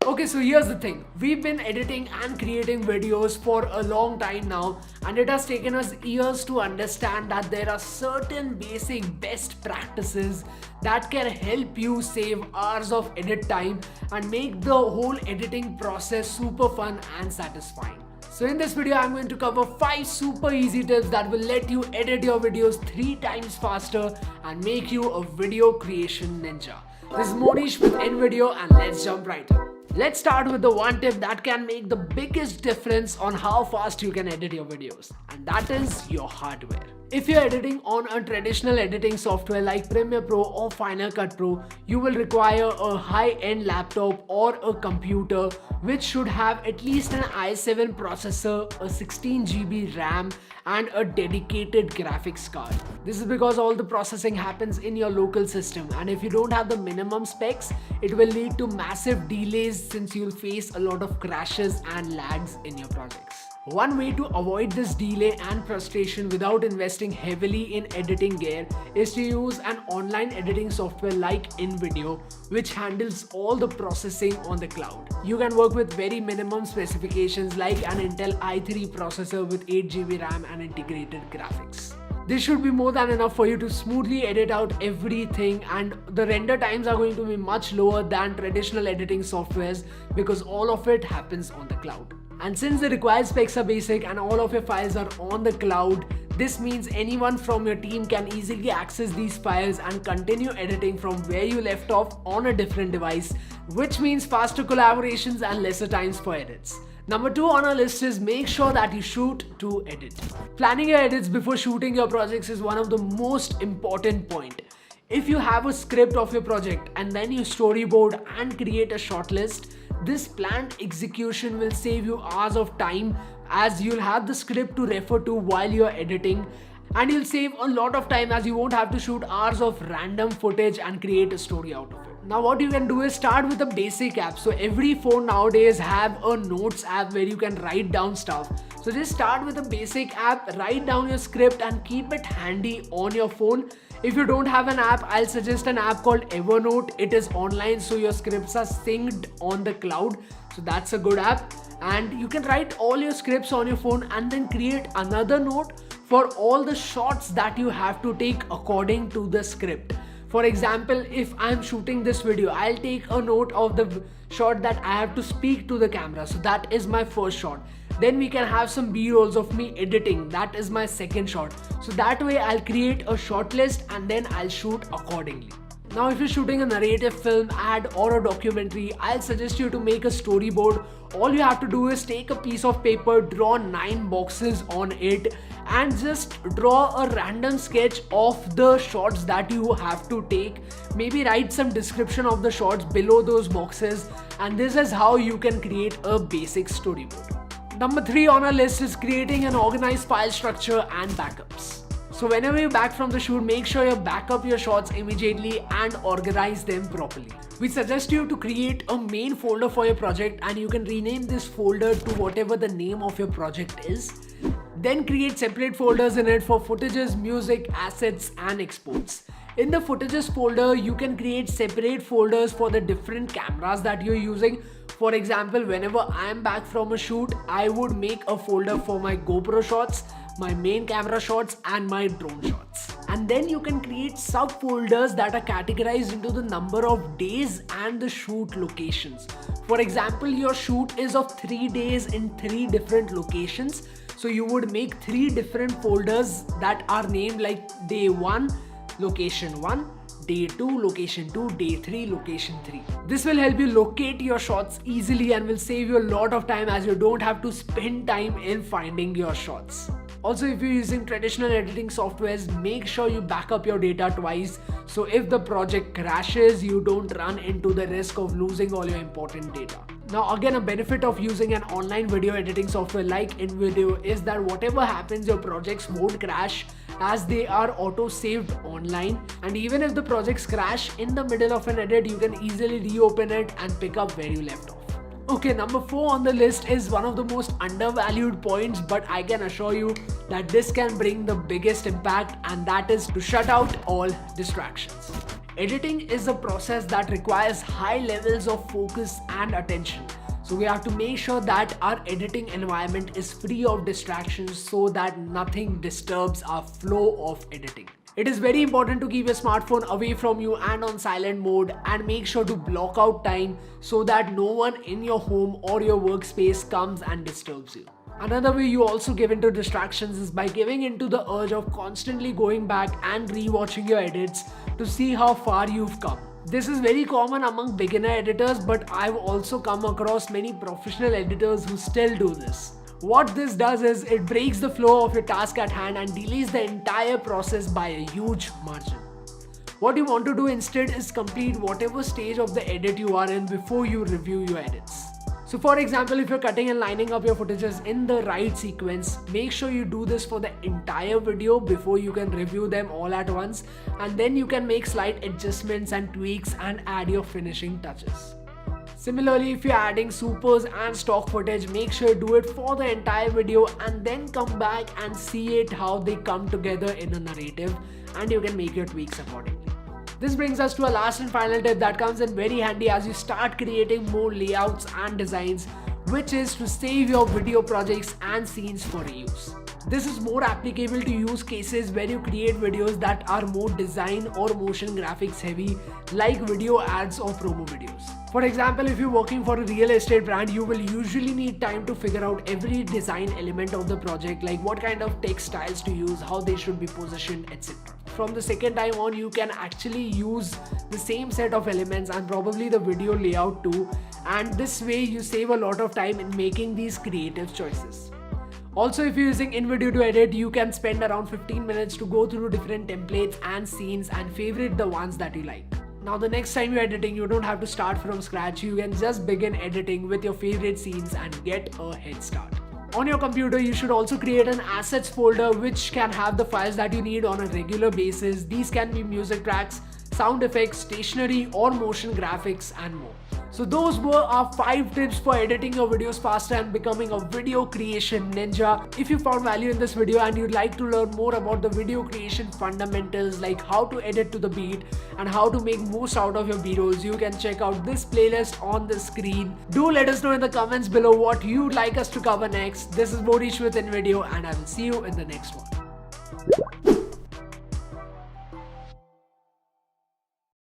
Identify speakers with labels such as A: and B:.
A: Okay, so here's the thing. We've been editing and creating videos for a long time now, and it has taken us years to understand that there are certain basic best practices that can help you save hours of edit time and make the whole editing process super fun and satisfying. So in this video, I'm going to cover 5 super easy tips that will let you edit your videos 3 times faster and make you a video creation ninja. This is Monish with InVideo, and let's jump right in. Let's start with the one tip that can make the biggest difference on how fast you can edit your videos, and that is your hardware. If you're editing on a traditional editing software like Premiere Pro or Final Cut Pro, you will require a high-end laptop or a computer which should have at least an i7 processor, a 16 GB RAM, and a dedicated graphics card. This is because all the processing happens in your local system, and if you don't have the minimum specs, it will lead to massive delays since you'll face a lot of crashes and lags in your projects. One way to avoid this delay and frustration without investing heavily in editing gear is to use an online editing software like InVideo, which handles all the processing on the cloud. You can work with very minimum specifications like an Intel i3 processor with 8 GB RAM and integrated graphics. This should be more than enough for you to smoothly edit out everything, and the render times are going to be much lower than traditional editing softwares because all of it happens on the cloud. And since the required specs are basic and all of your files are on the cloud, this means anyone from your team can easily access these files and continue editing from where you left off on a different device, which means faster collaborations and lesser times for edits. Number 2 on our list is make sure that you shoot to edit. Planning your edits before shooting your projects is one of the most important points. If you have a script of your project and then you storyboard and create a shortlist, this planned execution will save you hours of time, as you'll have the script to refer to while you're editing, and you'll save a lot of time as you won't have to shoot hours of random footage and create a story out of it. Now what you can do is start with a basic app. So every phone nowadays have a notes app where you can write down stuff. So just start with a basic app, write down your script and keep it handy on your phone. If you don't have an app, I'll suggest an app called Evernote. It is online, so your scripts are synced on the cloud. So that's a good app. And you can write all your scripts on your phone and then create another note for all the shots that you have to take according to the script. For example, if I'm shooting this video, I'll take a note of the shot that I have to speak to the camera. So that is my first shot. Then we can have some B-rolls of me editing. That is my second shot. So that way I'll create a short list and then I'll shoot accordingly. Now if you're shooting a narrative film, ad or a documentary, I'll suggest you to make a storyboard. All you have to do is take a piece of paper, draw 9 boxes on it, and just draw a random sketch of the shots that you have to take. Maybe write some description of the shots below those boxes, and this is how you can create a basic storyboard. Number 3 on our list is creating an organized file structure and backups. So whenever you're back from the shoot, make sure you back up your shots immediately and organize them properly. We suggest you to create a main folder for your project, and you can rename this folder to whatever the name of your project is. Then create separate folders in it for footages, music, assets and exports. In the footages folder, you can create separate folders for the different cameras that you're using. For example, whenever I am back from a shoot, I would make a folder for my GoPro shots, my main camera shots and my drone shots. And then you can create subfolders that are categorized into the number of days and the shoot locations. For example, your shoot is of 3 days in 3 different locations. So you would make 3 different folders that are named like day 1, location 1, day 2, location 2, day 3, location 3. This will help you locate your shots easily and will save you a lot of time, as you don't have to spend time in finding your shots. Also, if you're using traditional editing softwares, make sure you back up your data twice, so if the project crashes, you don't run into the risk of losing all your important data. Now again, a benefit of using an online video editing software like InVideo is that whatever happens, your projects won't crash, as they are auto saved online, and even if the projects crash in the middle of an edit, you can easily reopen it and pick up where you left off. Okay, number 4 on the list is one of the most undervalued points, but I can assure you that this can bring the biggest impact, and that is to shut out all distractions. Editing is a process that requires high levels of focus and attention. So we have to make sure that our editing environment is free of distractions so that nothing disturbs our flow of editing. It is very important to keep your smartphone away from you and on silent mode, and make sure to block out time so that no one in your home or your workspace comes and disturbs you. Another way you also give into distractions is by giving into the urge of constantly going back and rewatching your edits to see how far you've come. This is very common among beginner editors, but I've also come across many professional editors who still do this. What this does is it breaks the flow of your task at hand and delays the entire process by a huge margin. What you want to do instead is complete whatever stage of the edit you are in before you review your edits. So for example, if you're cutting and lining up your footages in the right sequence, make sure you do this for the entire video before you can review them all at once, and then you can make slight adjustments and tweaks and add your finishing touches. Similarly, if you're adding supers and stock footage, make sure you do it for the entire video and then come back and see it how they come together in a narrative, and you can make your tweaks accordingly. This brings us to a last and final tip that comes in very handy as you start creating more layouts and designs, which is to save your video projects and scenes for reuse. This is more applicable to use cases where you create videos that are more design or motion graphics heavy, like video ads or promo videos. For example, if you're working for a real estate brand, you will usually need time to figure out every design element of the project, like what kind of text styles to use, how they should be positioned, etc. From the second time on, you can actually use the same set of elements and probably the video layout too, and this way you save a lot of time in making these creative choices. Also, if you're using InVideo to edit, you can spend around 15 minutes to go through different templates and scenes and favorite the ones that you like. Now the next time you're editing, you don't have to start from scratch. You can just begin editing with your favorite scenes and get a head start. On your computer, you should also create an assets folder which can have the files that you need on a regular basis. These can be music tracks, sound effects, stationery or motion graphics and more. So those were our 5 tips for editing your videos faster and becoming a video creation ninja. If you found value in this video and you'd like to learn more about the video creation fundamentals, like how to edit to the beat and how to make most out of your b-rolls, you can check out this playlist on the screen. Do let us know in the comments below what you'd like us to cover next. This is Monish with InVideo, and I will see you in the next one.